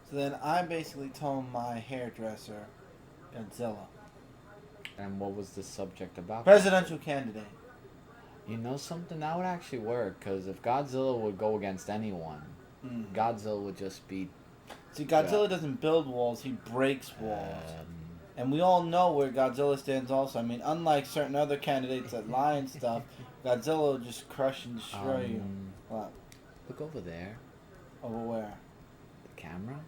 So then I basically told my hairdresser, Godzilla, And what was the subject about? presidential candidate. You know something? That would actually work, because if Godzilla would go against anyone, Godzilla would just be... See, Godzilla doesn't build walls; he breaks walls. And we all know where Godzilla stands also. I mean, unlike certain other candidates that lie and stuff, Godzilla will just crush and destroy you. What? Look over there. Over where? The camera?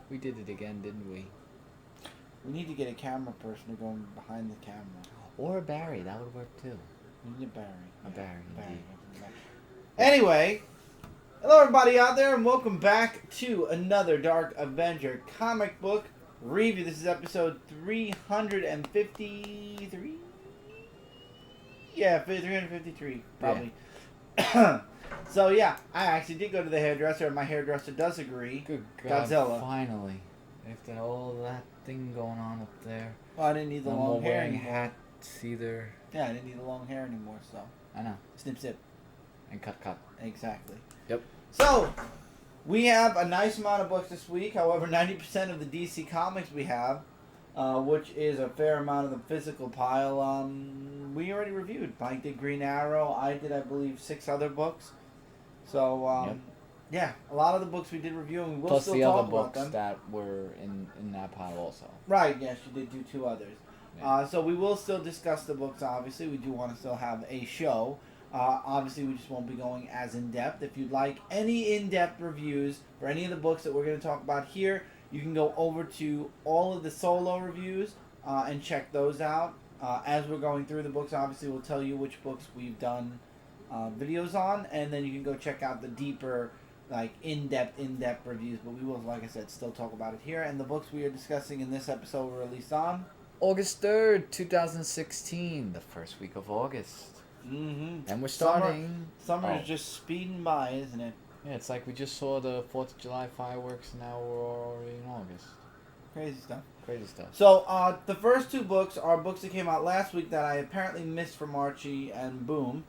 We did it again, didn't we? We need to get a camera person to go behind the camera. Or a Barry, that would work too. We need a Barry. A Barry, indeed. Anyway, hello everybody out there and welcome back to another Dark Avenger comic book review. This is episode 353? Yeah, 353, probably. Yeah. So yeah, I actually did go to the hairdresser and my hairdresser does agree. Good God, Godzilla. Finally. After all that thing going on up there. Well, I didn't need the No long more hair wearing anymore. hats either. Yeah, I didn't need the long hair anymore, so. I know. Snip, snip. And cut. Exactly. Yep. So, we have a nice amount of books this week. However, 90% of the DC Comics we have, which is a fair amount of the physical pile, we already reviewed. Mike did Green Arrow. I did, I believe, 6 other books. So, Yep. yeah, a lot of the books we did review, and we will Plus still the talk other about books them. that were in that pile also. Right, yes, you did do 2 others. Yeah. So we will still discuss the books, obviously. We do want to still have a show. Obviously, we just won't be going as in-depth. If you'd like any in-depth reviews for any of the books that we're going to talk about here, you can go over to all of the solo reviews and check those out. As we're going through the books, obviously, we'll tell you which books we've done videos on, and then you can go check out the deeper, like, in-depth reviews. But we will, like I said, still talk about it here. And the books we are discussing in this episode were released on August 3rd, 2016, the first week of August. Mm-hmm. And we're starting... Summer is just speeding by, isn't it? Yeah, it's like we just saw the 4th of July fireworks and now we're already in August. Crazy stuff. Crazy stuff. So, the first 2 books are books that came out last week that I apparently missed from Archie and Boom.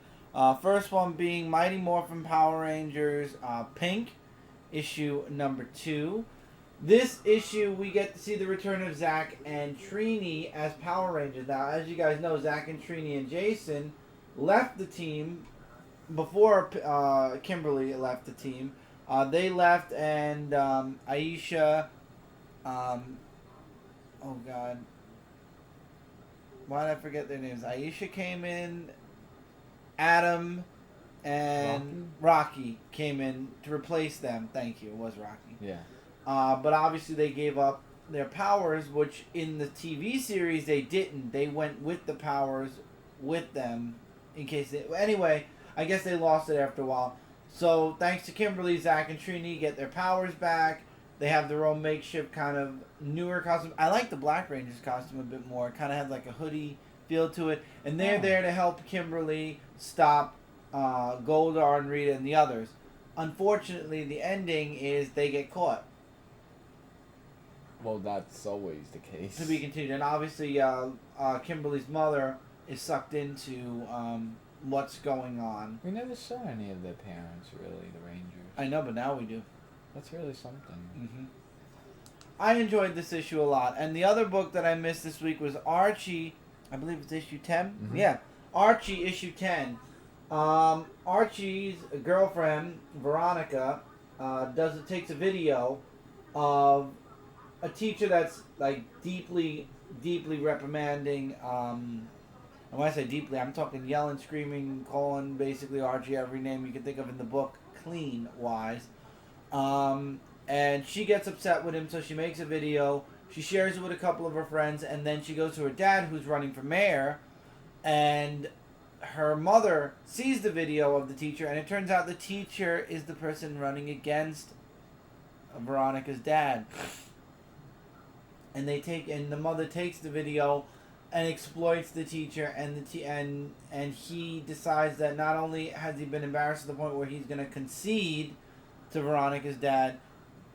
First one being Mighty Morphin Power Rangers Pink, issue number 2. This issue, we get to see the return of Zach and Trini as Power Rangers. Now, as you guys know, Zach and Trini and Jason left the team before Kimberly left the team. They left, and Aisha... oh, God. Why did I forget their names? Aisha came in, Adam, and Rocky came in to replace them. Thank you, it was Rocky. Yeah. But obviously they gave up their powers, which in the TV series they didn't. They went with the powers with them in case they... Anyway, I guess they lost it after a while. So thanks to Kimberly, Zach and Trini get their powers back. They have their own makeshift kind of newer costume. I like the Black Ranger's costume a bit more. It kind of had like a hoodie feel to it. And they're there to help Kimberly stop Goldar and Rita and the others. Unfortunately, the ending is they get caught. Well, that's always the case. To be continued. And obviously, Kimberly's mother is sucked into what's going on. We never saw any of their parents, really, the Rangers. I know, but now we do. That's really something. Mm-hmm. I enjoyed this issue a lot. And the other book that I missed this week was Archie. I believe it's issue 10? Mm-hmm. Yeah. Archie, issue 10. Archie's girlfriend, Veronica, takes a video of a teacher that's like deeply reprimanding. And when I say deeply, I'm talking yelling, screaming, calling basically Archie every name you can think of in the book, clean wise. And she gets upset with him, so she makes a video. She shares it with a couple of her friends, and then she goes to her dad, who's running for mayor, and her mother sees the video of the teacher, and it turns out the teacher is the person running against Veronica's dad. And the mother takes the video and exploits the teacher, and and he decides that not only has he been embarrassed to the point where he's going to concede to Veronica's dad,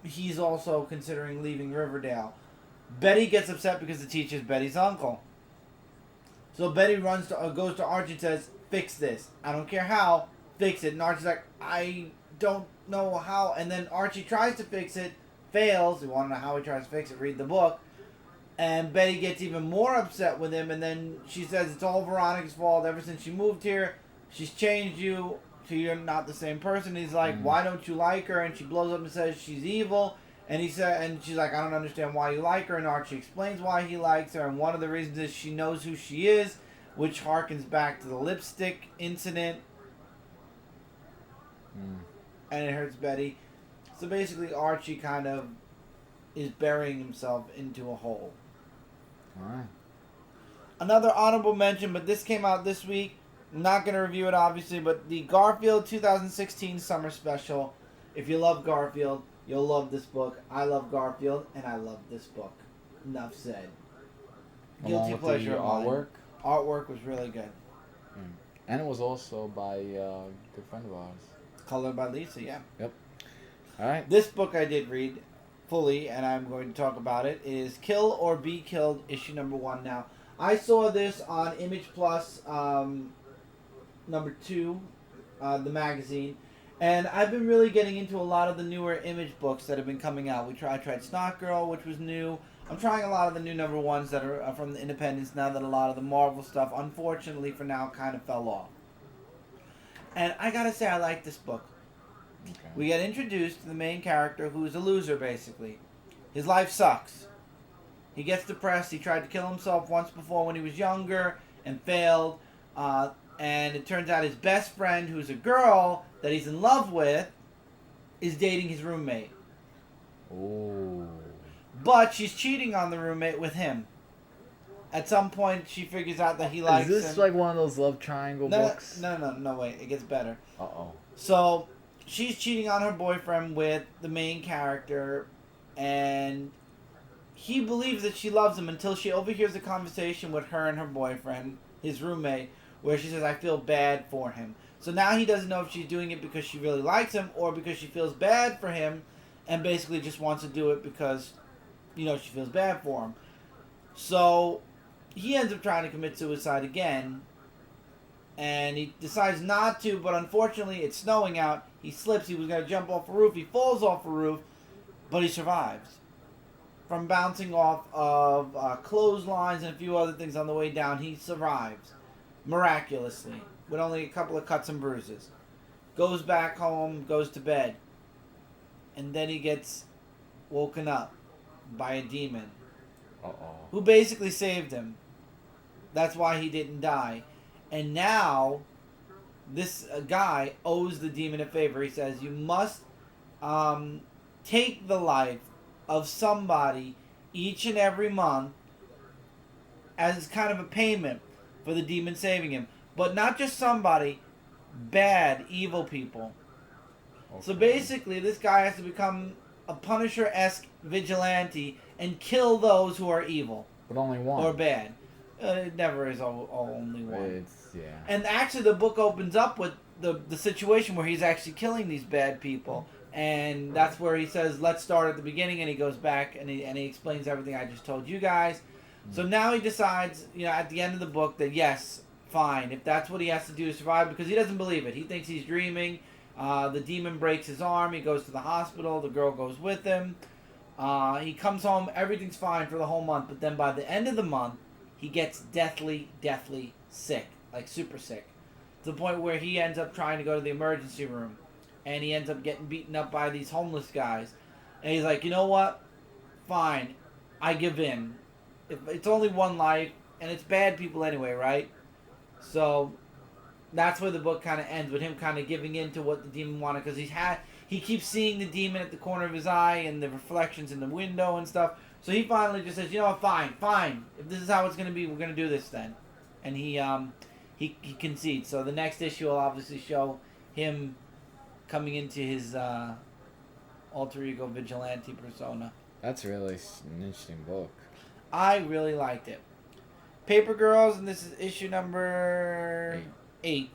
he's also considering leaving Riverdale. Betty gets upset because the teacher's Betty's uncle. So Betty goes to Archie and says, "Fix this. I don't care how. fix it. And Archie's like, I don't know how. And then Archie tries to fix it, fails. You want to know how he tries to fix it? Read the book. And Betty gets even more upset with him, and then she says it's all Veronica's fault. Ever since she moved here, she's changed you, so you're not the same person. He's like, why don't you like her? And she blows up and says she's evil. And she's like, I don't understand why you like her. And Archie explains why he likes her, and one of the reasons is she knows who she is, which harkens back to the lipstick incident. And it hurts Betty. So basically, Archie kind of is burying himself into a hole. Alright. Another honorable mention, but this came out this week. I'm not going to review it, obviously, but the Garfield 2016 Summer Special. If you love Garfield, you'll love this book. I love Garfield, and I love this book. Enough said. Guilty pleasure of mine. Artwork? Artwork was really good. And it was also by a good friend of ours. Colored by Lisa, yeah. Yep. Alright. This book I did read fully, and I'm going to talk about it, is Kill or Be Killed, issue number 1 now. I saw this on Image Plus, number 2, the magazine, and I've been really getting into a lot of the newer Image books that have been coming out. I tried Snot Girl, which was new. I'm trying a lot of the new number 1s that are from the independents now that a lot of the Marvel stuff, unfortunately for now, kind of fell off. And I gotta say, I like this book. Okay. We get introduced to the main character, who's a loser, basically. His life sucks. He gets depressed. He tried to kill himself once before when he was younger and failed. And it turns out his best friend, who's a girl that he's in love with, is dating his roommate. Ooh. But she's cheating on the roommate with him. At some point, she figures out that he likes him. Is this like one of those love triangle books? No, wait. It gets better. Uh-oh. So, she's cheating on her boyfriend with the main character, and he believes that she loves him until she overhears a conversation with her and her boyfriend, his roommate, where she says, I feel bad for him. So now he doesn't know if she's doing it because she really likes him or because she feels bad for him and basically just wants to do it because, she feels bad for him. So he ends up trying to commit suicide again, and he decides not to, but unfortunately it's snowing out. He slips. He was going to jump off a roof. He falls off a roof, but he survives from bouncing off of clotheslines and a few other things on the way down. He survives miraculously with only a couple of cuts and bruises. Goes back home, goes to bed, and then he gets woken up by a demon who basically saved him. That's why he didn't die. And now this guy owes the demon a favor. He says, you must take the life of somebody each and every month as kind of a payment for the demon saving him. But not just somebody, bad, evil people. Okay. So basically, this guy has to become a Punisher-esque vigilante and kill those who are evil. But only one. Or bad. It never is only one. Yeah. And actually, the book opens up with the situation where he's actually killing these bad people. And that's where he says, let's start at the beginning, and he goes back and he explains everything I just told you guys. So now he decides, at the end of the book that yes, fine, if that's what he has to do to survive, because he doesn't believe it. He thinks he's dreaming. The demon breaks his arm. He goes to the hospital. The girl goes with him. He comes home. Everything's fine for the whole month. But then by the end of the month, he gets deathly sick, like super sick, to the point where he ends up trying to go to the emergency room. And he ends up getting beaten up by these homeless guys. And he's like, you know what? Fine. I give in. It's only one life, and it's bad people anyway, right? So that's where the book kind of ends, with him kind of giving in to what the demon wanted, because he keeps seeing the demon at the corner of his eye and the reflections in the window and stuff. So he finally just says, you know what, fine. If this is how it's going to be, we're going to do this then. And he concedes. So the next issue will obviously show him coming into his alter ego vigilante persona. That's really an interesting book. I really liked it. Paper Girls, and this is issue number 8.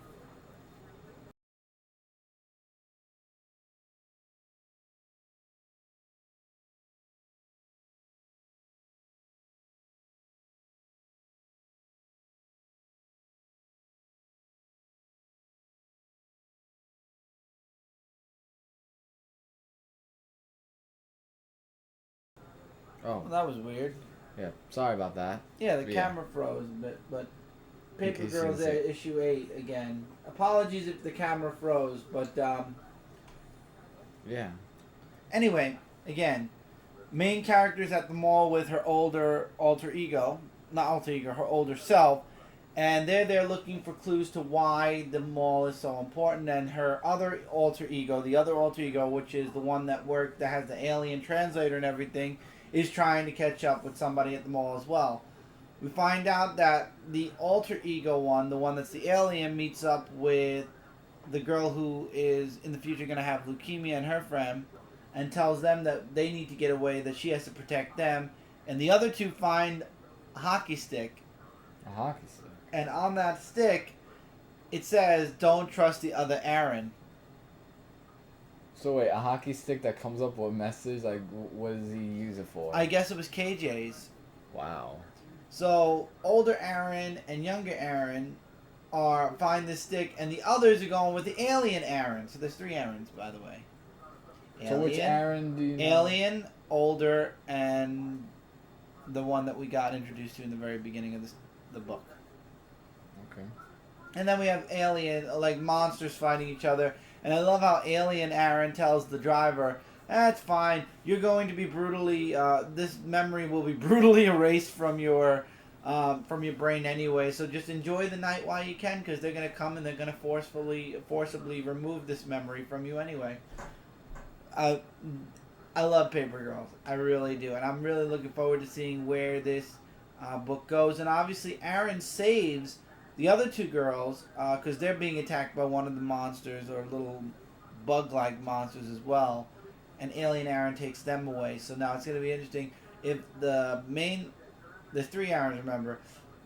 Oh. Well, that was weird. Yeah, sorry about that. Yeah, the camera froze a bit, but Paper Girls there, issue 8 again. Apologies if the camera froze, but yeah. Anyway, again, main characters at the mall with her older alter ego, not alter ego, her older self, and they're there looking for clues to why the mall is so important. And her other alter ego, which is the one that has the alien translator and everything, is trying to catch up with somebody at the mall as well. We find out that the alter ego one, the one that's the alien, meets up with the girl who is in the future going to have leukemia and her friend, and tells them that they need to get away, that she has to protect them. And the other two find a hockey stick. A hockey stick? And on that stick, it says, "Don't trust the other Aaron." So wait, a hockey stick that comes up with a message? Like, what does he use it for? I guess it was KJ's. Wow. So, older Aaron and younger Aaron find this stick, and the others are going with the alien Aaron. So there's 3 Aarons, by the way. Alien, so which Aaron do you know? Alien, older, and the one that we got introduced to in the very beginning of the book. Okay. And then we have alien, like monsters fighting each other. And I love how alien Aaron tells the driver, "That's fine. You're going to be brutally. This memory will be brutally erased from your brain anyway. So just enjoy the night while you can, because they're gonna come and they're gonna forcibly remove this memory from you anyway." I love Paper Girls. I really do, and I'm really looking forward to seeing where this book goes. And obviously, Aaron saves the other 2 girls because they're being attacked by one of the monsters, or little bug-like monsters as well. And alien Aaron takes them away. So now it's going to be interesting if there's 3 Aarons, remember.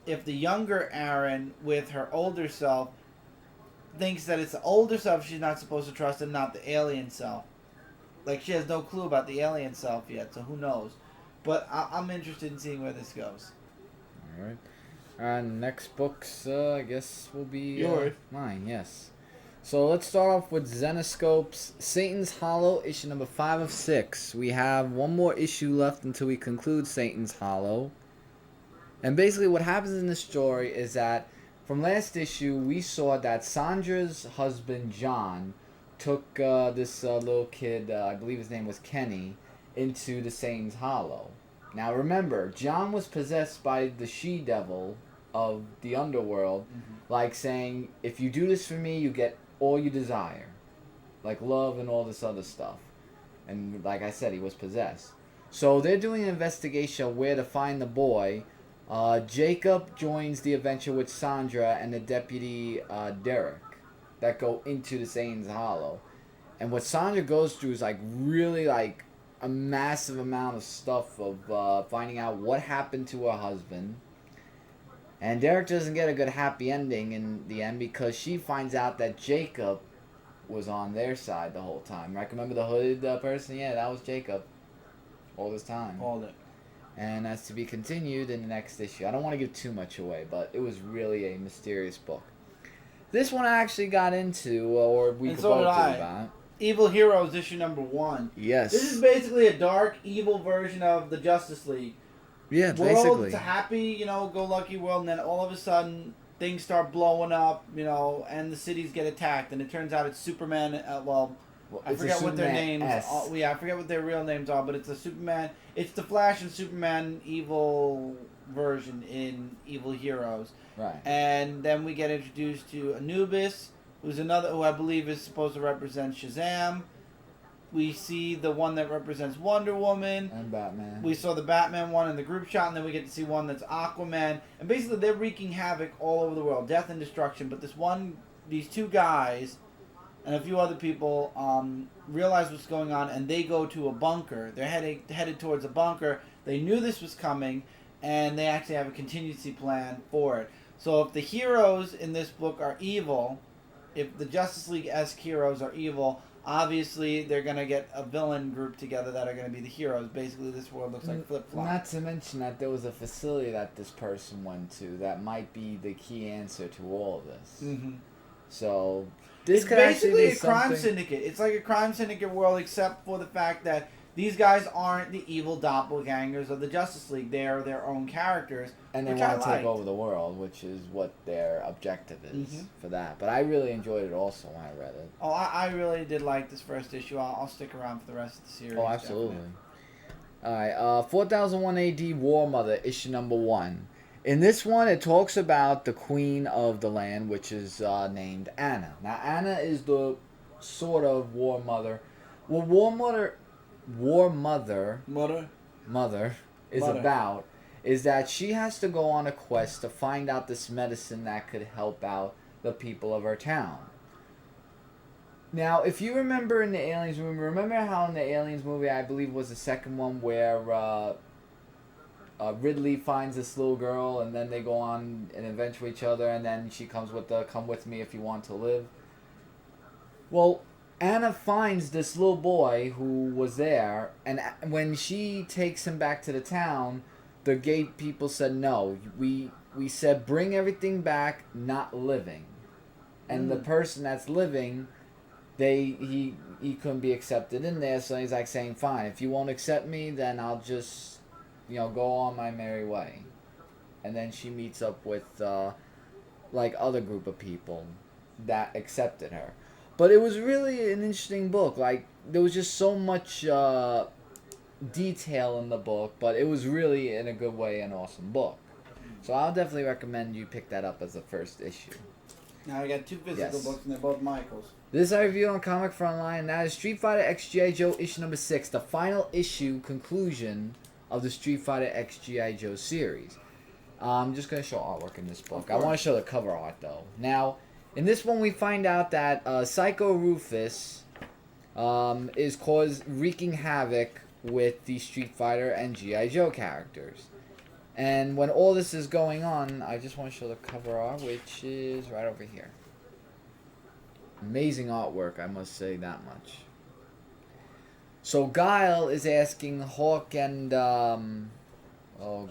If the younger Aaron with her older self thinks that it's the older self she's not supposed to trust and not the alien self. Like, she has no clue about the alien self yet, so who knows. But I'm interested in seeing where this goes. Alright. Next books, I guess, will be yours. Mine, yes. So let's start off with Zenescope's Satan's Hollow, issue number 5 of 6. We have one more issue left until we conclude Satan's Hollow. And basically what happens in this story is that from last issue, we saw that Sandra's husband, John, took this little kid, I believe his name was Kenny, into the Satan's Hollow. Now remember, John was possessed by the she-devil of the underworld, like saying, if you do this for me, you get all you desire. Like love and all this other stuff. And like I said, he was possessed. So they're doing an investigation of where to find the boy. Jacob joins the adventure with Sandra and the deputy Derek that go into the Satan's Hollow. And what Sandra goes through is like really like a massive amount of stuff of finding out what happened to her husband. And Derek doesn't get a good happy ending in the end because she finds out that Jacob was on their side the whole time. Right? Remember the hooded person? Yeah, that was Jacob. All this time. All that. And that's to be continued in the next issue. I don't want to give too much away, but it was really a mysterious book. This one I actually got into, or we could both do about. Evil Heroes, issue number 1. Yes. This is basically a dark, evil version of the Justice League. Yeah, basically. It's a happy, go-lucky world, and then all of a sudden, things start blowing up, and the cities get attacked, and it turns out it's Superman, I forget what their names are. Yeah, I forget what their real names are, but it's a Superman. It's the Flash and Superman evil version in Evil Heroes. Right. And then we get introduced to Anubis, who I believe is supposed to represent Shazam. We see the one that represents Wonder Woman. And Batman. We saw the Batman one in the group shot, and then we get to see one that's Aquaman. And basically, they're wreaking havoc all over the world. Death and destruction. But these 2 guys and a few other people realize what's going on, and they go to a bunker. They're headed towards a bunker. They knew this was coming, and they actually have a contingency plan for it. So if the heroes in this book are evil, if the Justice League-esque heroes are evil, obviously they're going to get a villain group together that are going to be the heroes. Basically, this world looks like flip-flop. Not to mention that there was a facility that this person went to that might be the key answer to all of this. Mm-hmm. So... This it's basically a crime syndicate. It's like a crime syndicate world, except for the fact that these guys aren't the evil doppelgangers of the Justice League. They're their own characters. And they want to take over the world, which is what their objective is for that. But I really enjoyed it also when I read it. Oh, I really did like this first issue. I'll stick around for the rest of the series. Oh, absolutely. Alright, 4001 AD War Mother, issue number 1. In this one, it talks about the queen of the land, which is named Anna. Now, Anna is the sort of War Mother. Well, War Mother is about is that she has to go on a quest to find out this medicine that could help out the people of her town. Now, if you remember in the Aliens movie, remember how in the Aliens movie, I believe was the second one, where Ridley finds this little girl, and then they go on and adventure each other, and then she comes with the "Come with me if you want to live." Well, Anna finds this little boy who was there, and when she takes him back to the town, the gate people said, no, we said bring everything back, not living. And the person that's living, he couldn't be accepted in there, so he's like saying, fine, if you won't accept me, then I'll just, go on my merry way. And then she meets up with, other group of people that accepted her. But it was really an interesting book. Like, there was just so much detail in the book, but it was really, in a good way, an awesome book. So I'll definitely recommend you pick that up as the first issue. Now I got two physical books, and they're both Michael's. This I reviewed on Comic Frontline, and that is Street Fighter X G.I. Joe issue number 6, the final issue conclusion of the Street Fighter X G.I. Joe series. I'm just going to show artwork in this book. I want to show the cover art, though. Now, in this one, we find out that Psycho Rufus is wreaking havoc with the Street Fighter and G.I. Joe characters. And when all this is going on, I just want to show the cover art, which is right over here. Amazing artwork, I must say that much. So Guile is asking Hawk and, oh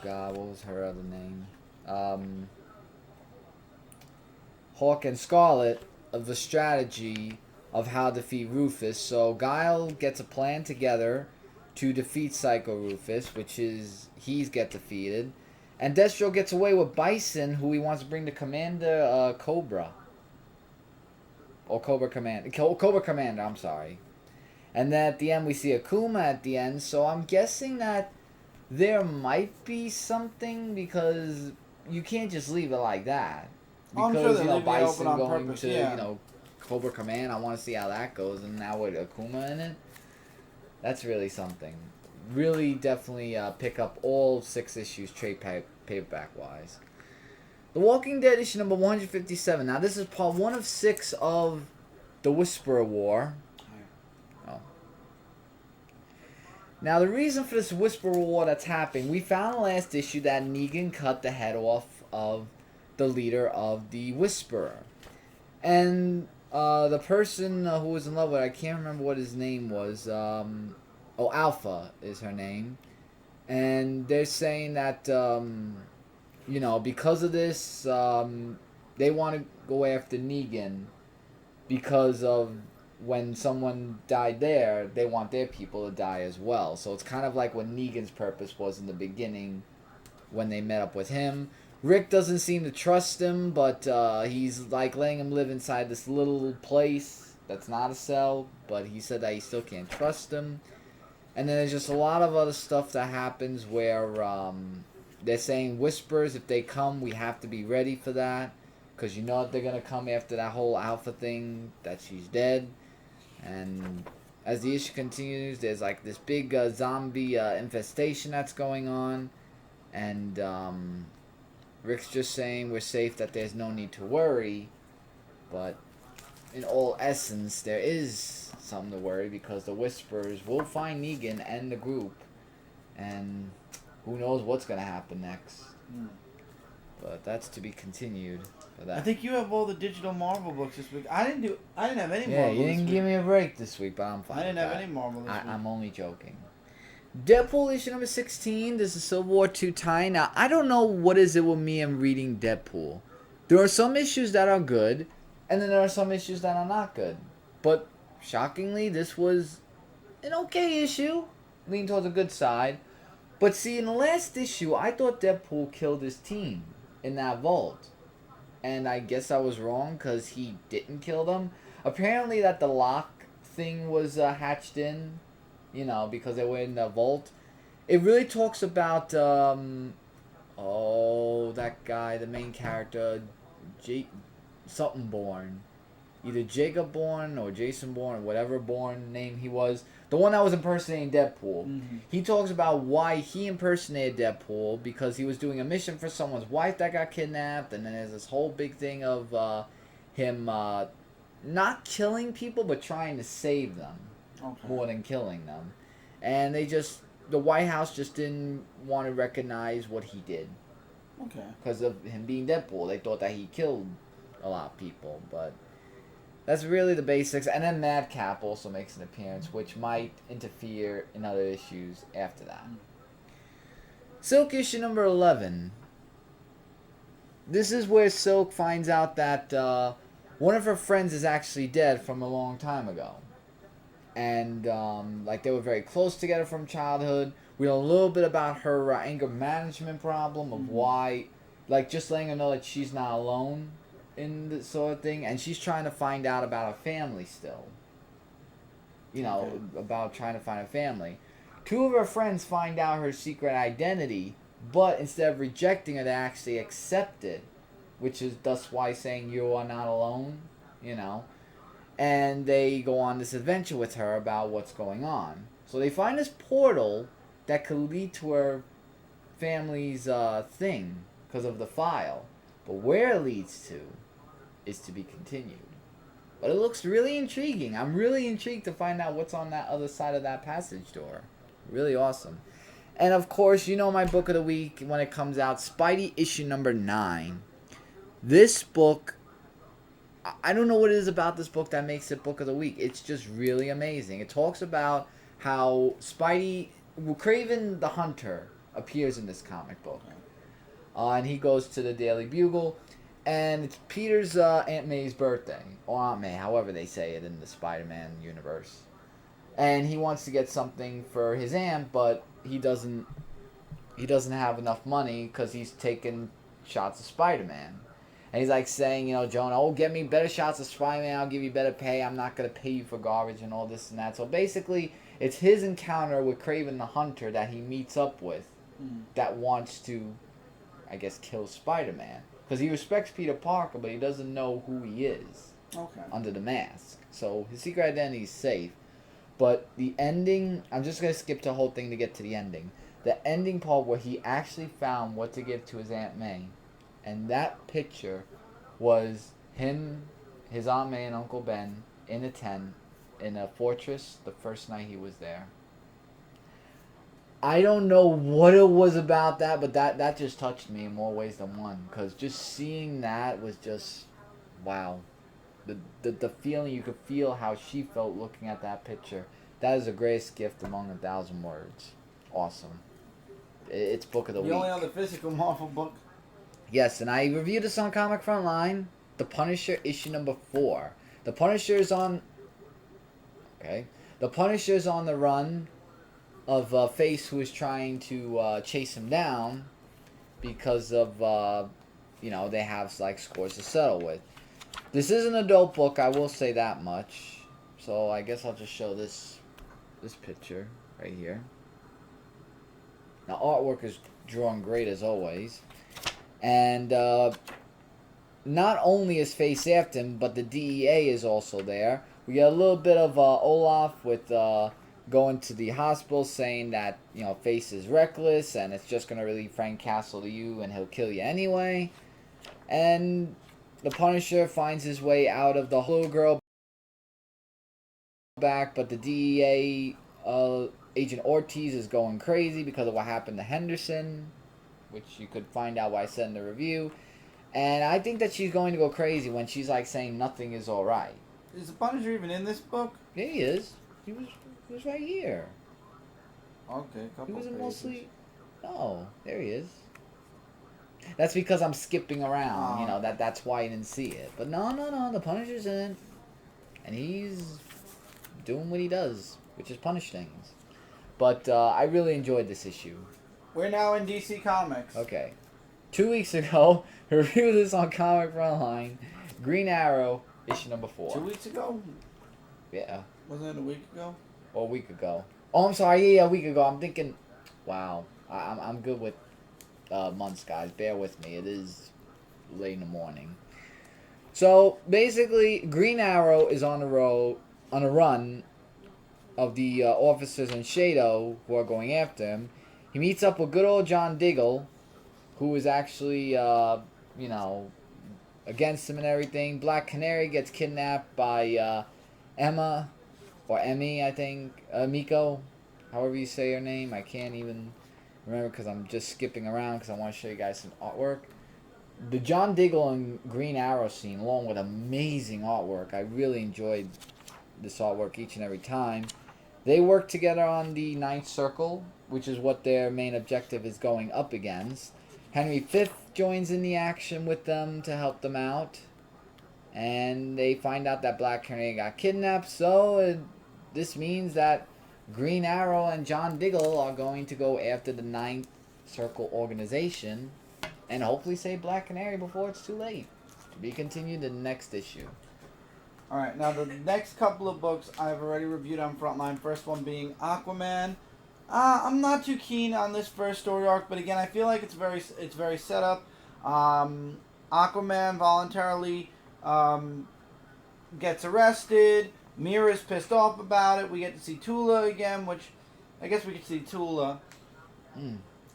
god, what was her other name? Hawk and Scarlet of the strategy of how to defeat Rufus. So Guile gets a plan together to defeat Psycho Rufus, which is he's get defeated. And Destro gets away with Bison, who he wants to bring to Commander Cobra. Or Cobra Commander, I'm sorry. And then at the end we see Akuma at the end, so I'm guessing that there might be something, because you can't just leave it like that. Because, I'm sure Bison on going purpose, to, Cobra Command, I want to see how that goes, and now with Akuma in it, that's really something. Really definitely pick up all 6 issues trade paperback-wise. The Walking Dead issue number 157. Now, this is part 1 of 6 of the Whisperer War. Oh. Now, the reason for this Whisperer War that's happening, we found in the last issue that Negan cut the head off of the leader of the Whisperer. And the person who was in love with her, I can't remember what his name was. Alpha is her name. And they're saying that, because of this, they want to go after Negan because of when someone died there, they want their people to die as well. So it's kind of like what Negan's purpose was in the beginning when they met up with him. Rick doesn't seem to trust him, but he's like letting him live inside this little place that's not a cell, but he said that he still can't trust him. And then there's just a lot of other stuff that happens where they're saying Whispers, if they come, we have to be ready for that. Because you know that they're going to come after that whole Alpha thing, that she's dead. And as the issue continues, there's like this big zombie infestation that's going on. And Rick's just saying we're safe, that there's no need to worry. But in all essence, there is something to worry, because the Whisperers will find Negan and the group, and who knows what's going to happen next. But that's to be continued for that. I think you have all the digital Marvel books this week. I didn't have any Marvel. Yeah, you didn't give me a break this week, but I'm fine. I didn't have any Marvel this week. I'm only joking. DeadPool issue number 16. This is Civil War 2 tie. Now, I don't know what is it with me and reading DeadPool. There are some issues that are good, and then there are some issues that are not good. But shockingly, this was an okay issue. lean towards the good side. But see, in the last issue, I thought DeadPool killed his team in that vault. And I guess I was wrong because he didn't kill them. Apparently that the lock thing was hatched in, you know, because they were in the vault. It really talks about, that guy, the main character, something Bourne. Either Jacob Bourne or Jason Bourne or whatever Bourne name he was. The one that was impersonating Deadpool. Mm-hmm. He talks about why he impersonated Deadpool because he was doing a mission for someone's wife that got kidnapped. And then there's this whole big thing of him not killing people but trying to save them more than killing them. And the White House just didn't want to recognize what he did. Okay. Because of him being Deadpool. They thought that he killed a lot of people, but... That's really the basics. And then Madcap also makes an appearance, which might interfere in other issues after that. Silk issue number 11. This is where Silk finds out that one of her friends is actually dead from a long time ago. And they were very close together from childhood. We know a little bit about her anger management problem of why, just letting her know that she's not alone in the sort of thing, and she's trying to find out about her family still. About trying to find a family. Two of her friends find out her secret identity, but instead of rejecting it, they actually accept it, which is thus why saying you are not alone, and they go on this adventure with her about what's going on. So they find this portal that could lead to her family's thing because of the file, but where it leads to is to be continued. But it looks really intriguing. I'm really intrigued to find out what's on that other side of that passage door. Really awesome. And of course, my book of the week when it comes out, Spidey issue number 9. This book, I don't know what it is about this book that makes it book of the week. It's just really amazing. It talks about how Kraven the Hunter appears in this comic book. And he goes to the Daily Bugle. And it's Peter's Aunt May's birthday. Or Aunt May, however they say it in the Spider-Man universe. And he wants to get something for his aunt, but he doesn't have enough money because he's taking shots of Spider-Man. And he's saying, Jonah, get me better shots of Spider-Man, I'll give you better pay, I'm not going to pay you for garbage and all this and that. So basically, it's his encounter with Kraven the Hunter that he meets up with that wants to, I guess, kill Spider-Man. Because he respects Peter Parker, but he doesn't know who he is under the mask. So his secret identity is safe. But the ending, I'm just going to skip the whole thing to get to the ending. The ending part where he actually found what to give to his Aunt May. And that picture was him, his Aunt May, and Uncle Ben in a tent in a fortress the first night he was there. I don't know what it was about that, but that just touched me in more ways than one. Because just seeing that was just, wow. The feeling, you could feel how she felt looking at that picture. That is the greatest gift among 1,000 words. Awesome. It's book of the week. The only other physical Marvel book. Yes, and I reviewed this on Comic Frontline. The Punisher issue number 4. The Punisher's on... Okay. The Punisher's on the run of Face, who is trying to chase him down because of, they have scores to settle with. This is an adult book, I will say that much. So I guess I'll just show this picture right here. Now, artwork is drawn great as always. And not only is Face after him, but the DEA is also there. We get a little bit of Olaf with... going to the hospital saying that, Face is reckless and it's just going to relieve Frank Castle to you and he'll kill you anyway. And the Punisher finds his way out of the little girl back, but the DEA Agent Ortiz is going crazy because of what happened to Henderson, which you could find out why I said in the review. And I think that she's going to go crazy when she's saying nothing is alright. Is the Punisher even in this book? Yeah, he is. He was right here. Okay, couple he was pages. Mostly... Oh, there he is. That's because I'm skipping around. That's why you didn't see it. But no, the Punisher's in it. And he's doing what he does, which is punish things. But I really enjoyed this issue. We're now in DC Comics. Okay. 2 weeks ago, reviewed this on Comic Frontline. Green Arrow, issue number 4. 2 weeks ago? Yeah. Wasn't it a week ago? Or a week ago. Oh, I'm sorry. Yeah, a week ago. I'm thinking, wow. I'm good with months, guys. Bear with me. It is late in the morning. So, basically, Green Arrow is on a run of the officers in Shadow who are going after him. He meets up with good old John Diggle, who is actually, against him and everything. Black Canary gets kidnapped by Emma, or Emmy, I think. Miko, however you say her name. I can't even remember because I'm just skipping around because I want to show you guys some artwork. The John Diggle and Green Arrow scene, along with amazing artwork. I really enjoyed this artwork each and every time. They work together on the Ninth Circle, which is what their main objective is going up against. Henry V joins in the action with them to help them out. And they find out that Black Canary got kidnapped, so this means that Green Arrow and John Diggle are going to go after the Ninth Circle organization and hopefully save Black Canary before it's too late. To be continued in the next issue. Alright, now the next couple of books I've already reviewed on Frontline. First one being Aquaman. I'm not too keen on this first story arc, but again, I feel like it's very set up. Aquaman voluntarily gets arrested. Mira's pissed off about it. We get to see Tula again, which I guess we could see Tula.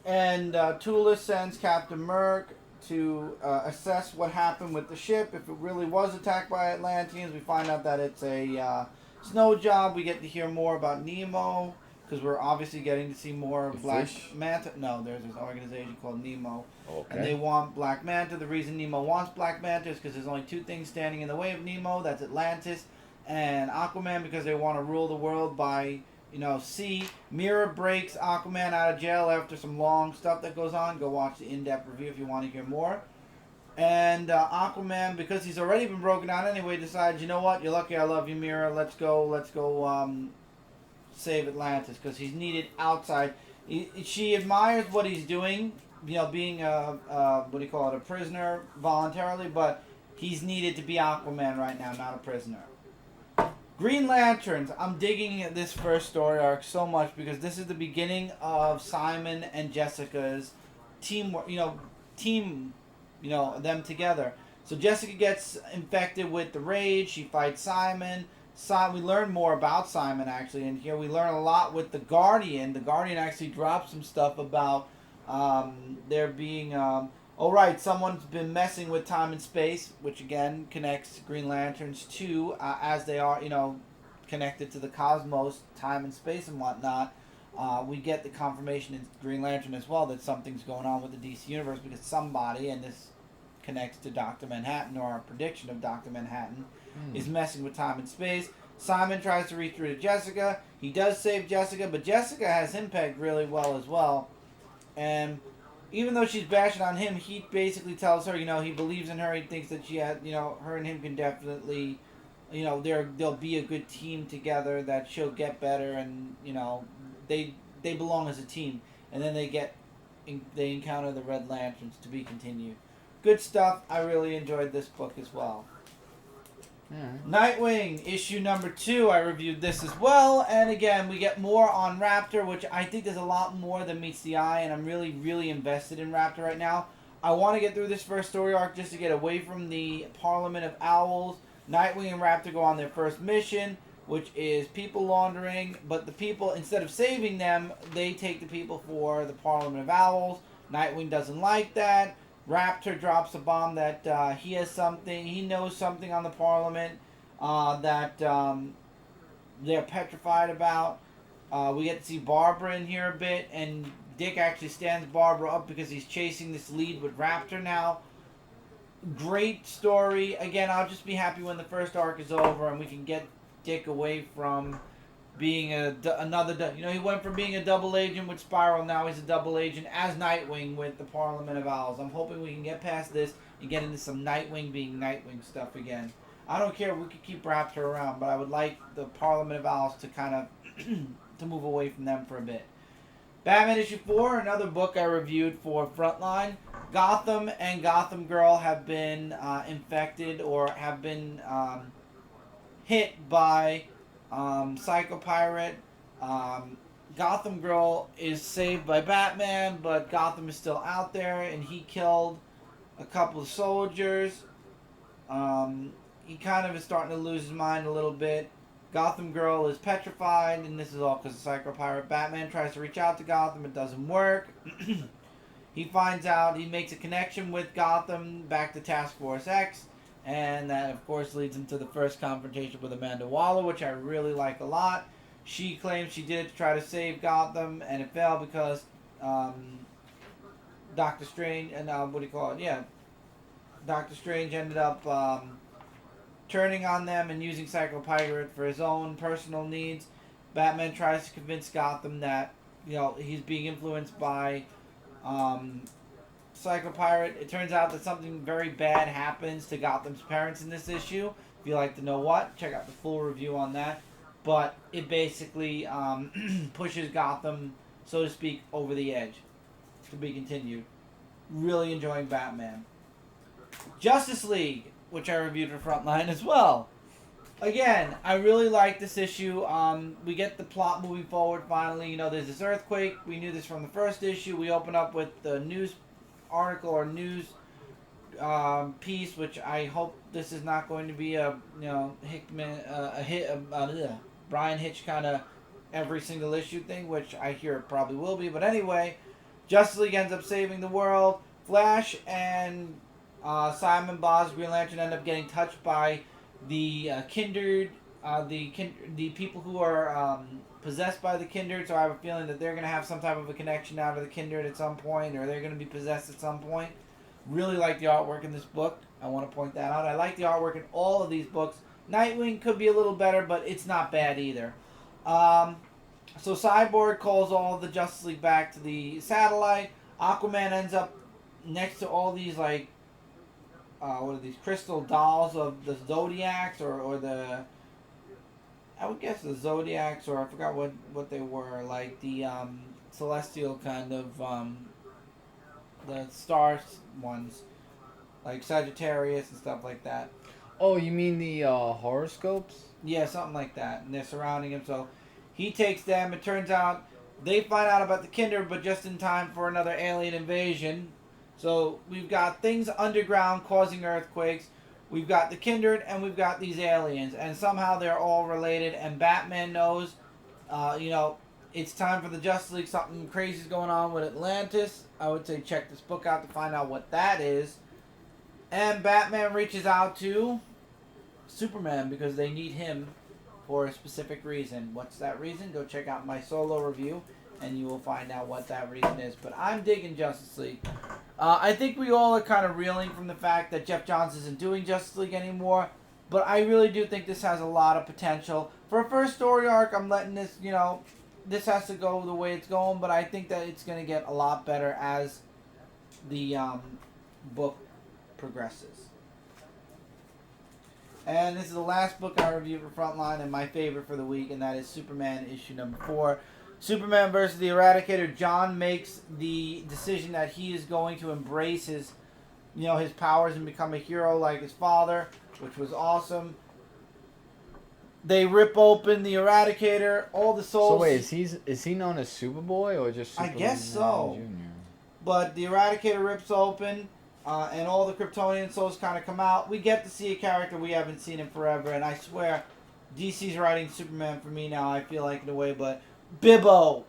And Tula sends Captain Merc to assess what happened with the ship. If it really was attacked by Atlanteans, we find out that it's a snow job. We get to hear more about Nemo, because we're obviously getting to see more of Black Manta. No, there's this organization called Nemo. Okay. And they want Black Manta. The reason Nemo wants Black Manta is because there's only two things standing in the way of Nemo. That's Atlantis and Aquaman, because they want to rule the world by, sea. Mira breaks Aquaman out of jail after some long stuff that goes on. Go watch the in-depth review if you want to hear more. And Aquaman, because he's already been broken out anyway, decides, you know what, you're lucky I love you, Mira. Let's go save Atlantis, because he's needed outside. She admires what he's doing, being a prisoner voluntarily, but he's needed to be Aquaman right now, not a prisoner. Green Lanterns. I'm digging this first story arc so much because this is the beginning of Simon and Jessica's teamwork, them together. So Jessica gets infected with the rage. She fights Simon. We learn more about Simon, actually, and here we learn a lot with the Guardian. The Guardian actually drops some stuff about there being... someone's been messing with time and space, which again connects Green Lanterns to, as they are, connected to the cosmos, time and space and whatnot. We get the confirmation in Green Lantern as well that something's going on with the DC Universe because somebody, and this connects to Dr. Manhattan, or our prediction of Dr. Manhattan, is messing with time and space. Simon tries to reach through to Jessica. He does save Jessica, but Jessica has him pegged really well as well. And even though she's bashing on him, he basically tells her, he believes in her. He thinks that she had, her and him can definitely, they'll be a good team together, that she'll get better, and, they belong as a team. And then they encounter the Red Lanterns, to be continued. Good stuff. I really enjoyed this book as well. Nightwing, issue number 2. I reviewed this as well, and again, we get more on Raptor, which I think there's a lot more than meets the eye, and I'm really, really invested in Raptor right now. I want to get through this first story arc just to get away from the Parliament of Owls. Nightwing and Raptor go on their first mission, which is people laundering, but the people, instead of saving them, they take the people for the Parliament of Owls. Nightwing doesn't like that. Raptor drops a bomb that he knows something on the Parliament that they're petrified about. We get to see Barbara in here a bit, and Dick actually stands Barbara up because he's chasing this lead with Raptor now. Great story. Again, I'll just be happy when the first arc is over and we can get Dick away from being another, he went from being a double agent with Spiral, now he's a double agent as Nightwing with the Parliament of Owls. I'm hoping we can get past this and get into some Nightwing being Nightwing stuff again. I don't care if we could keep Raptor around, but I would like the Parliament of Owls to kind of to move away from them for a bit. Batman issue 4, another book I reviewed for Frontline. Gotham and Gotham Girl have been infected or have been hit by Psycho Pirate. Gotham Girl is saved by Batman, but Gotham is still out there, and he killed a couple of soldiers. He kind of is starting to lose his mind a little bit. Gotham Girl is petrified, and this is all because of Psycho Pirate. Batman tries to reach out to Gotham, it doesn't work. He finds out, he makes a connection with Gotham back to Task Force X, and that of course leads him to the first confrontation with Amanda Waller, which I really like a lot. She claims she did it to try to save Gotham, and it failed because Doctor Strange, and Doctor Strange ended up turning on them and using Psycho Pirate for his own personal needs. Batman tries to convince Gotham that he's being influenced by Psycho Pirate. It turns out that something very bad happens to Gotham's parents in this issue. If you'd like to know what, check out the full review on that. But it basically pushes Gotham, so to speak, over the edge. To be continued. Really enjoying Batman. Justice League, which I reviewed for Frontline as well. Again, I really like this issue. We get the plot moving forward finally. There's this earthquake. We knew this from the first issue. We open up with the news article or news piece, which I hope this is not going to be a Brian Hitch kind of every single issue thing, which I hear it probably will be. But anyway, Justice League ends up saving the world. Flash and Simon Baz, Green Lantern, end up getting touched by the kindred, the people who are possessed by the kindred. So I have a feeling that they're going to have some type of a connection now to the kindred at some point, or they're going to be possessed at some point. Really like the artwork in this book. I want to point that out. I like the artwork in all of these books. Nightwing could be a little better, but it's not bad either. So Cyborg calls all the Justice League back to the satellite. Aquaman ends up next to all these what are these crystal dolls of the Zodiacs or the, I would guess the Zodiacs, or I forgot what they were, like the celestial kind of the stars ones, like Sagittarius and stuff like that. Oh, you mean the horoscopes? Yeah, something like that. And they're surrounding him, so he takes them. It turns out they find out about the kindred, but just in time for another alien invasion. So we've got things underground causing earthquakes. We've got the kindred, and we've got these aliens. And somehow they're all related, and Batman knows, it's time for the Justice League. Something crazy is going on with Atlantis. I would say check this book out to find out what that is. And Batman reaches out to Superman because they need him for a specific reason. What's that reason? Go check out my solo review and you will find out what that reason is. But I'm digging Justice League. I think we all are kind of reeling from the fact that Jeff Johns isn't doing Justice League anymore. But I really do think this has a lot of potential. For a first story arc, I'm letting this, this has to go the way it's going. But I think that it's going to get a lot better as the book progresses. And this is the last book I reviewed for Frontline and my favorite for the week, and that is Superman issue number 4. Superman versus the Eradicator. John makes the decision that he is going to embrace his powers and become a hero like his father, which was awesome. They rip open the Eradicator, all the souls. So wait, is he known as Superboy or just Superman? I guess so. Jr.? But the Eradicator rips open. And all the Kryptonian souls kind of come out. We get to see a character we haven't seen in forever. And I swear, DC's writing Superman for me now, I feel like, in a way. But Bibbo.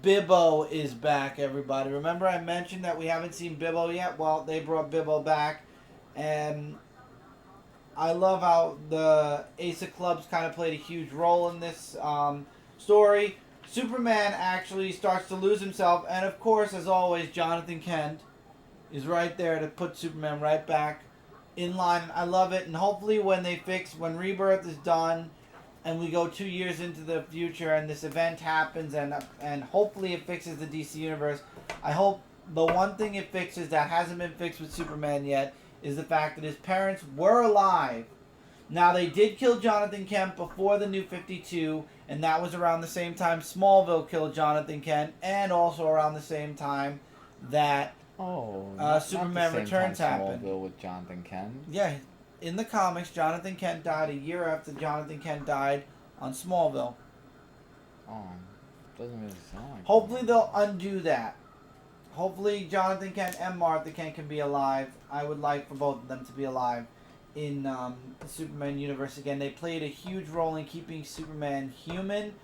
Bibbo is back, everybody. Remember I mentioned that we haven't seen Bibbo yet? Well, they brought Bibbo back. And I love how the Ace of Clubs kind of played a huge role in this story. Superman actually starts to lose himself. And, of course, as always, Jonathan Kent is right there to put Superman right back in line. I love it. And hopefully when Rebirth is done and we go 2 years into the future and this event happens and hopefully it fixes the DC Universe, I hope the one thing it fixes that hasn't been fixed with Superman yet is the fact that his parents were alive. Now, they did kill Jonathan Kent before the New 52, and that was around the same time Smallville killed Jonathan Kent, and also around the same time that Superman Returns happened. Smallville with Jonathan Kent. Yeah, in the comics, Jonathan Kent died a year after Jonathan Kent died on Smallville. Oh, doesn't really sound like Hopefully they'll undo that. Hopefully Jonathan Kent and Martha Kent can be alive. I would like for both of them to be alive in the Superman universe again. They played a huge role in keeping Superman human.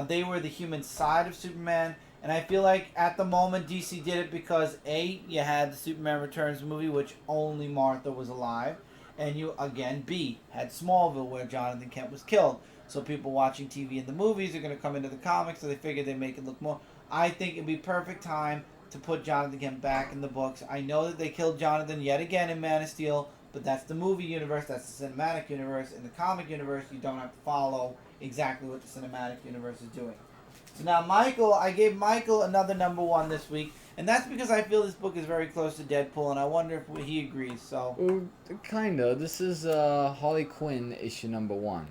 They were the human side of Superman. And I feel like at the moment DC did it because A, you had the Superman Returns movie, which only Martha was alive. And you, again, B, had Smallville where Jonathan Kent was killed. So people watching TV and the movies are going to come into the comics, so they figure they make it look more. I think it'd be perfect time to put Jonathan Kent back in the books. I know that they killed Jonathan yet again in Man of Steel, but that's the movie universe, that's the cinematic universe. In the comic universe, you don't have to follow exactly what the cinematic universe is doing. So now Michael, I gave Michael another #1 this week, and that's because I feel this book is very close to DeadPool, and I wonder if he agrees. So, kinda. This is Harley Quinn issue #1.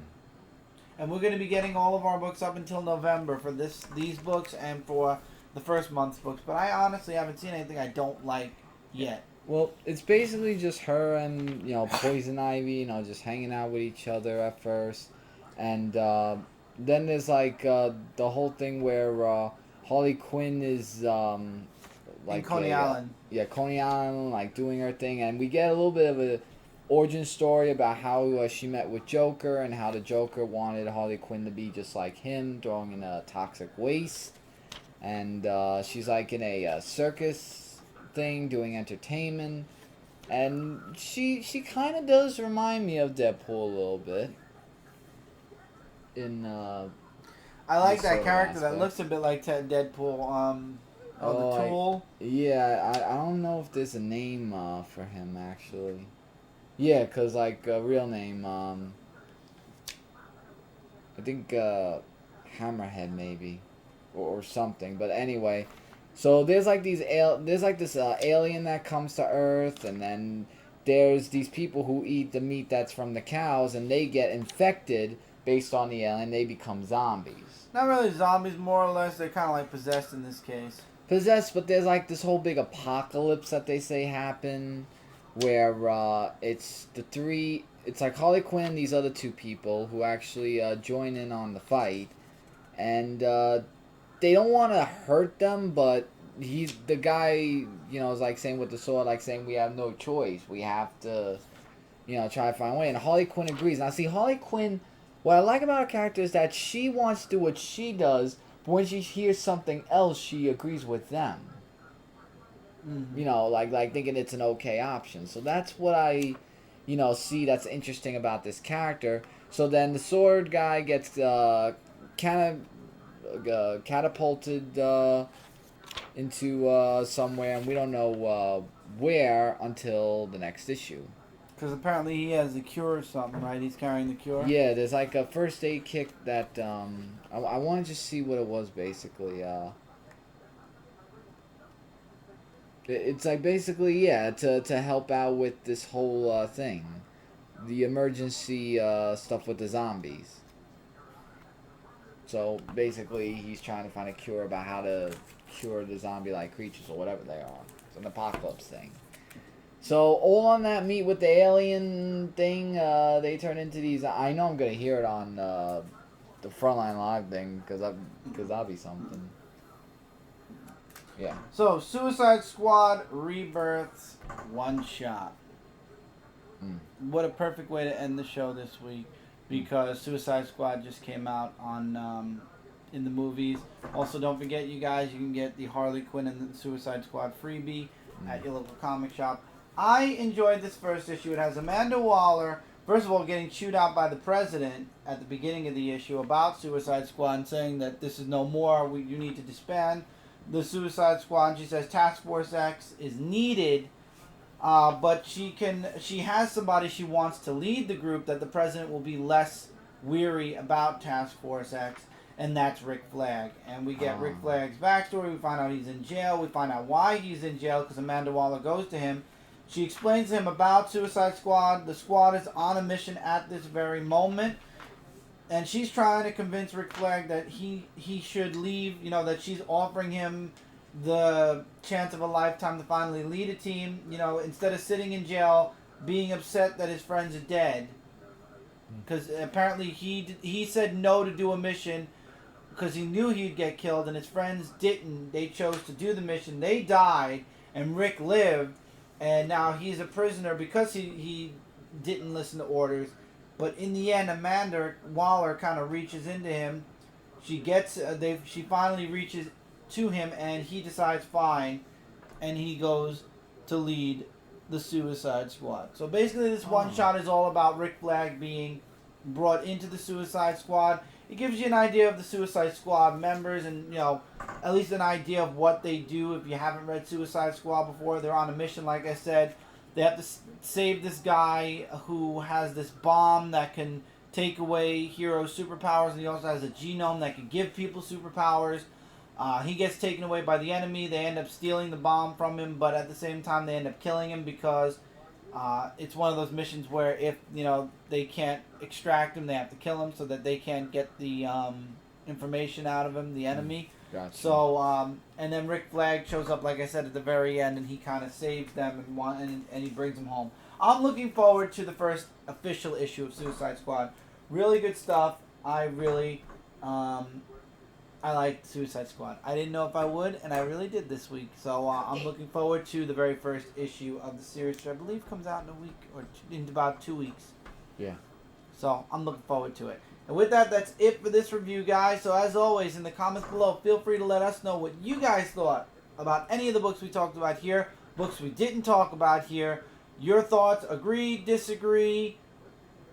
And we're going to be getting all of our books up until November for these books and for the first month's books. But I honestly haven't seen anything I don't like yet. Well, it's basically just her and, Poison Ivy, just hanging out with each other at first. And then there's, the whole thing where Harley Quinn is, in Coney Island. Coney Island, doing her thing. And we get a little bit of a origin story about how she met with Joker and how the Joker wanted Harley Quinn to be just like him, throwing in a toxic waste. And she's in a circus thing, doing entertainment. And she kind of does remind me of DeadPool a little bit. I like that character. That looks a bit like Deadpool. The Tool. I don't know if there's a name for him, actually. Yeah, because, a real name, I think, Hammerhead, maybe, or something, but anyway, so there's, this alien that comes to Earth, and then there's these people who eat the meat that's from the cows, and they get infected based on the alien, they become zombies. Not really zombies, more or less, they're kind of, possessed in this case. Possessed, but there's, this whole big apocalypse that they say happened, where it's Harley Quinn and these other two people who actually join in on the fight, and they don't want to hurt them, but the guy is saying with the sword, saying we have no choice, we have to try to find a way, and Harley Quinn agrees. Now see, Harley Quinn, what I like about her character is that she wants to do what she does, but when she hears something else, she agrees with them. Mm-hmm. Thinking it's an okay option. So that's what I, see that's interesting about this character. So then the sword guy gets catapulted into somewhere, and we don't know where until the next issue. Because apparently he has the cure or something, right? He's carrying the cure? Yeah, there's a first aid kit that, I want to just see what it was, basically. It's basically, to help out with this whole thing. The emergency stuff with the zombies. So basically he's trying to find a cure about how to cure the zombie-like creatures or whatever they are. It's an apocalypse thing. So all on that meet with the alien thing, they turn into these. I know I'm going to hear it on the Frontline Live thing because that'll be something. Yeah. So, Suicide Squad Rebirth one-shot. What a perfect way to end the show this week, because Suicide Squad just came out on in the movies. Also, don't forget, you guys, you can get the Harley Quinn and the Suicide Squad freebie at your local comic shop. I enjoyed this first issue. It has Amanda Waller, first of all, getting chewed out by the president at the beginning of the issue about Suicide Squad and saying that this is no more, you need to disband the Suicide Squad. She says Task Force X is needed, but she has somebody she wants to lead the group that the president will be less weary about Task Force X, and that's Rick Flag. And we get Rick Flag's backstory. We find out he's in jail. We find out why he's in jail, because Amanda Waller goes to him. She explains to him about Suicide Squad. The squad is on a mission at this very moment. and she's trying to convince Rick Flag that he should leave. You know, that she's offering him the chance of a lifetime to finally lead a team. You know, instead of sitting in jail, being upset that his friends are dead. Because apparently he said no to do a mission because he knew he'd get killed, and his friends didn't. They chose to do the mission. They died, and Rick lived, and now he's a prisoner because he didn't listen to orders. But in the end, Amanda Waller kind of reaches into him. She finally reaches to him, and he decides fine, and he goes to lead the Suicide Squad. So basically, this one shot is all about Rick Flag being brought into the Suicide Squad. It gives you an idea of the Suicide Squad members, and you know, at least an idea of what they do. If you haven't read Suicide Squad before, they're on a mission, like I said. They have to save this guy who has this bomb that can take away heroes' superpowers, and he also has a genome that can give people superpowers. He gets taken away by the enemy. They end up stealing the bomb from him, but at the same time, they end up killing him because it's one of those missions where if they can't extract him, they have to kill him so that they can't get the information out of him, the enemy. Gotcha. So and then Rick Flag shows up, like I said, at the very end, and he kind of saves them and he brings them home. I'm looking forward to the first official issue of Suicide Squad. Really good stuff. I really I liked Suicide Squad. I didn't know if I would, and I really did this week. So I'm looking forward to the very first issue of the series, which I believe comes out in a week or in about 2 weeks. Yeah. So I'm looking forward to it. And with that, that's it for this review, guys. So as always, in the comments below, feel free to let us know what you guys thought about any of the books we talked about here, books we didn't talk about here. Your thoughts, agree, disagree,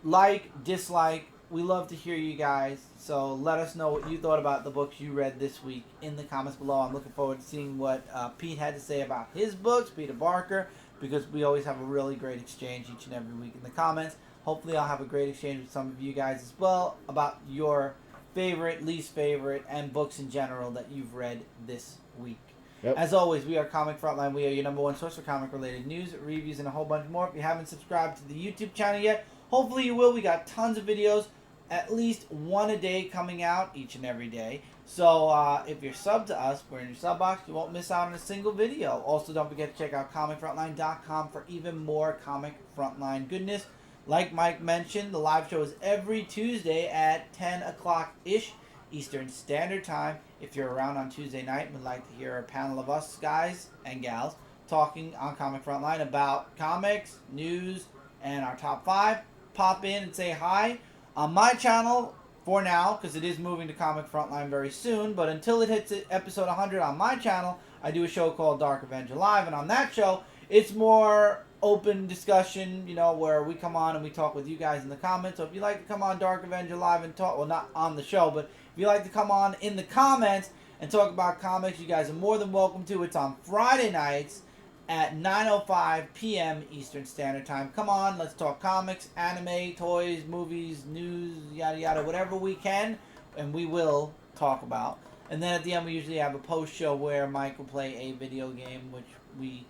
like, dislike. We love to hear you guys. So let us know what you thought about the books you read this week in the comments below. I'm looking forward to seeing what Pete had to say about his books, Peter Barker, because we always have a really great exchange each and every week in the comments. Hopefully I'll have a great exchange with some of you guys as well about your favorite, least favorite, and books in general that you've read this week. Yep. As always, we are Comic Frontline. We are your #1 source for comic-related news, reviews, and a whole bunch more. If you haven't subscribed to the YouTube channel yet, hopefully you will. We got tons of videos, at least one a day coming out each and every day. So if you're subbed to us, we're in your sub box. You won't miss out on a single video. Also, don't forget to check out comicfrontline.com for even more Comic Frontline goodness. Like Mike mentioned, the live show is every Tuesday at 10 o'clock-ish Eastern Standard Time. If you're around on Tuesday night and would like to hear a panel of us guys and gals talking on Comic Frontline about comics, news, and our top 5, pop in and say hi. On my channel, for now, because it is moving to Comic Frontline very soon, but until it hits episode 100 on my channel, I do a show called Dark Avenger Live, and on that show, it's more open discussion, where we come on and we talk with you guys in the comments. So if you'd like to come on Dark Avenger Live and talk, well, not on the show, but if you'd like to come on in the comments and talk about comics, you guys are more than welcome to. It's on Friday nights at 9:05 p.m. Eastern Standard Time. Come on, let's talk comics, anime, toys, movies, news, yada yada, whatever we can, and we will talk about. And then at the end, we usually have a post show where Mike will play a video game, which we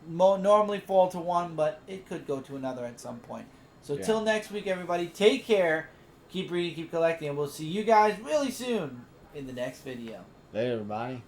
normally fall to one, but it could go to another at some point. So till next week, everybody, take care, keep reading, keep collecting, and we'll see you guys really soon in the next video. Later, everybody.